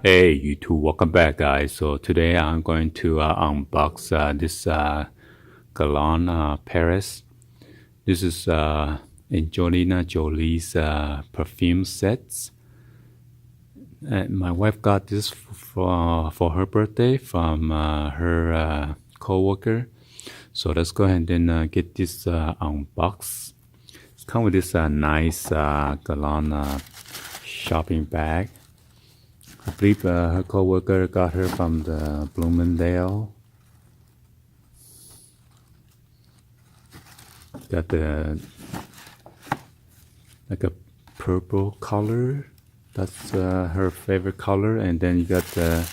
Hey YouTube, welcome back guys. So today I'm going to unbox this Guerlain Paris. This is Angelina Jolie's perfume sets. My wife got this for her birthday from her co-worker. So let's go ahead and get this unboxed. It's come with this nice Guerlain shopping bag. I believe her co-worker got her from the Bloomingdale. Got the like a purple color. That's her favorite color. And then you got the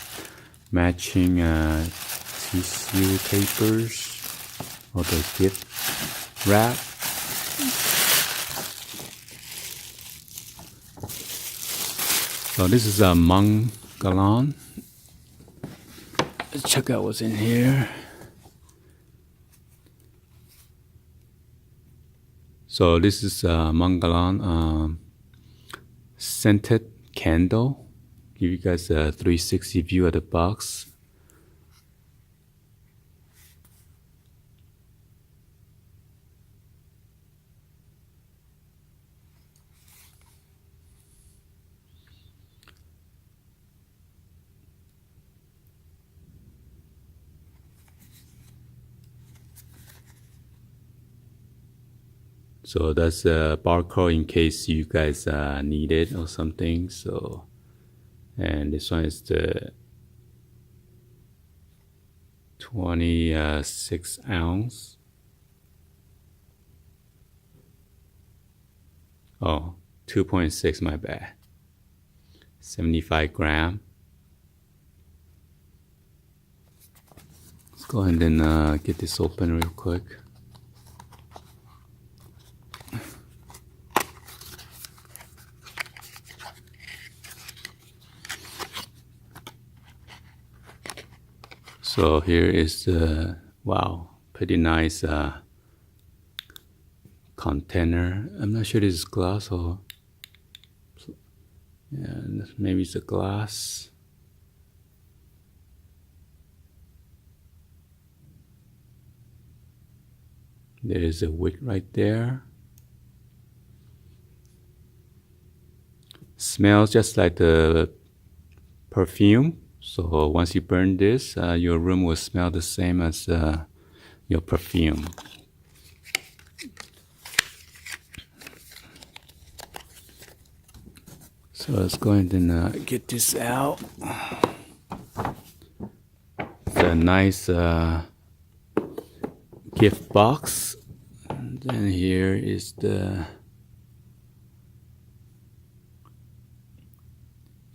matching tissue papers or the gift wrap. So this is a MON GUERLAIN. Let's check out what's in here. So this is a MON GUERLAIN scented candle. Give you guys a 360 view of the box. So that's a barcode in case you guys need it or something. So, and this one is the 26 ounce. Oh, 2.6, my bad. 75 gram. Let's go ahead and get this open real quick. So here is the, wow, pretty nice container. I'm not sure this is glass or, yeah, maybe it's a glass. There is a wick right there. Smells just like the perfume. So once you burn this, your room will smell the same as your perfume. So let's go ahead and get this out. It's a nice gift box. And then here is the,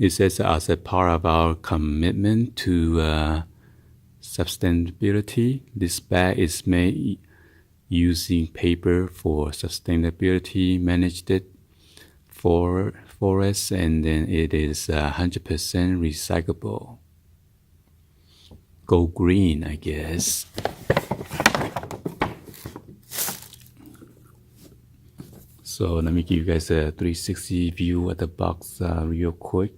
it says as a part of our commitment to sustainability, this bag is made using paper for sustainability, managed it for forests, and then it is 100% recyclable. Go green, I guess. So let me give you guys a 360 view of the box real quick.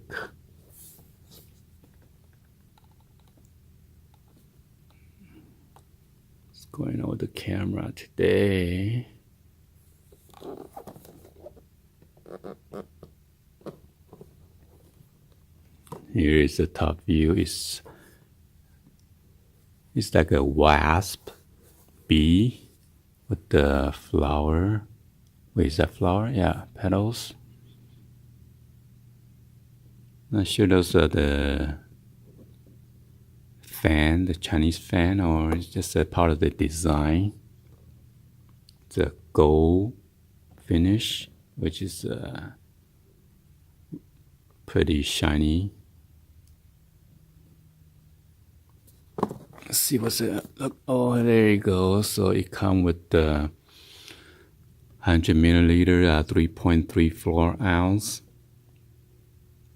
What's going on with the camera today? Here is the top view. It's like a wasp bee with the flower. Wait, is that flower? Yeah, petals. Not sure those are the fan, the Chinese fan, or it's just a part of the design. It's a gold finish, which is pretty shiny. Let's see what's it. Look, oh, there you go. So it comes with the 100 milliliter, 3.3 floor ounce,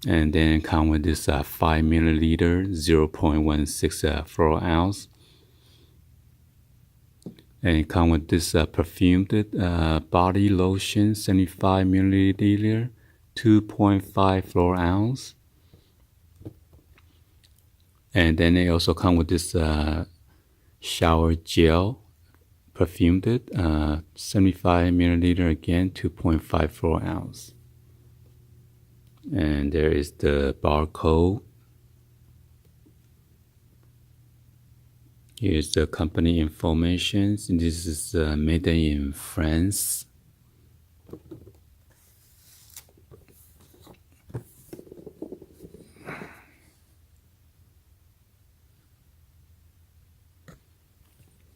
and then come with this 5 milliliter, 0.16 floor ounce, and it come with this perfumed body lotion, 75 milliliter, 2.5 floor ounce. And then it also come with this shower gel, perfumed it, 75 milliliter again, 2.54 ounce. And there is the barcode. Here's the company information. This is made in France.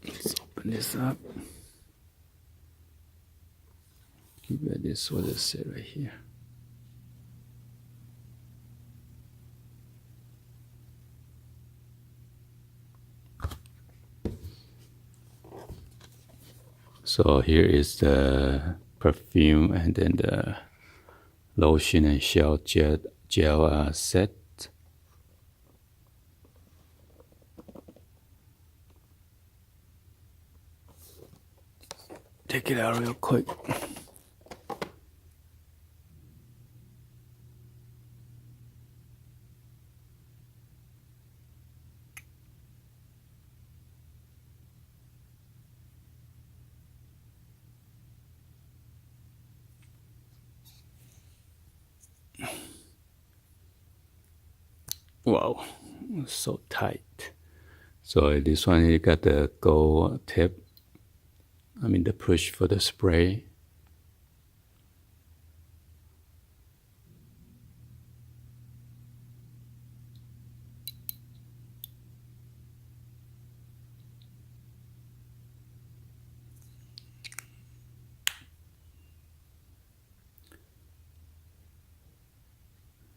Let's open this up. Give it this, what does it say right here? So here is the perfume and then the lotion and gel set. Take it out real quick. Wow, so tight. So this one, you got the gold tip. I mean the push for the spray.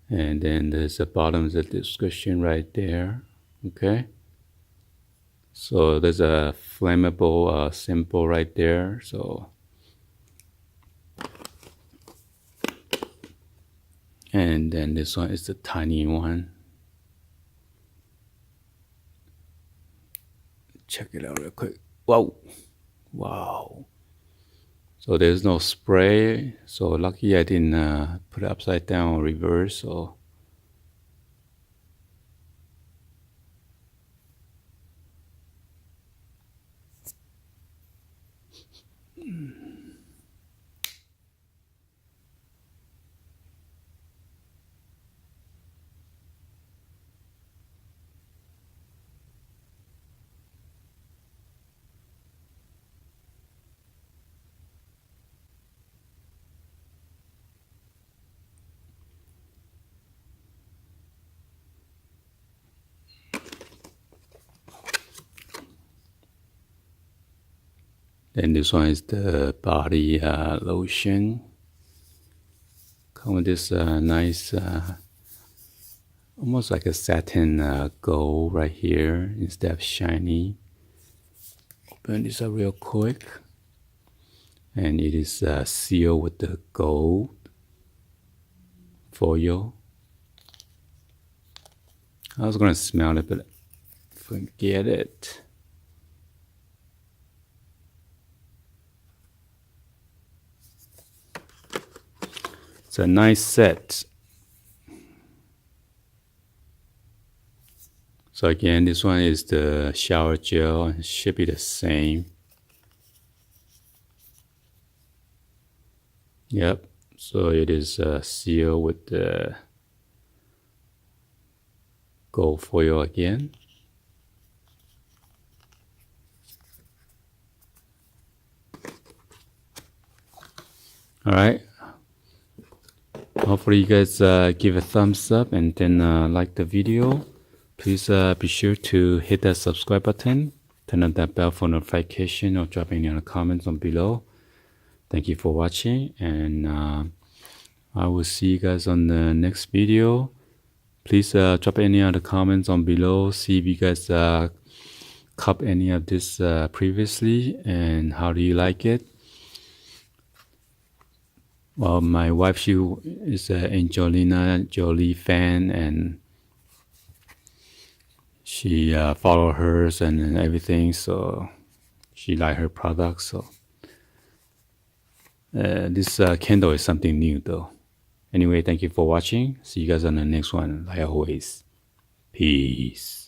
And then there's the bottom of the description right there. Okay. So there's a flammable symbol right there. So, and then this one is the tiny one. Check it out real quick. Wow. Wow. So there's no spray. So lucky I didn't put it upside down or reverse. So then this one is the body lotion. Come with this nice, almost like a satin gold right here instead of shiny. Open this up real quick. And it is sealed with the gold foil. I was gonna smell it, but forget it. It's a nice set. So again, this one is the shower gel, and it should be the same. Yep, so it is sealed with the gold foil again. All right. Hopefully you guys give a thumbs up and then like the video. Please be sure to hit that subscribe button, turn on that bell for notification, or drop any other comments on below. Thank you for watching, and I will see you guys on the next video. Please drop any other comments on below. See if you guys cop any of this previously, and how do you like it? Well, my wife, she is an Angelina Jolie fan, and she follow hers and everything, so she like her products. So this candle is something new though. Anyway, thank you for watching. See you guys on the next one. Like always, peace.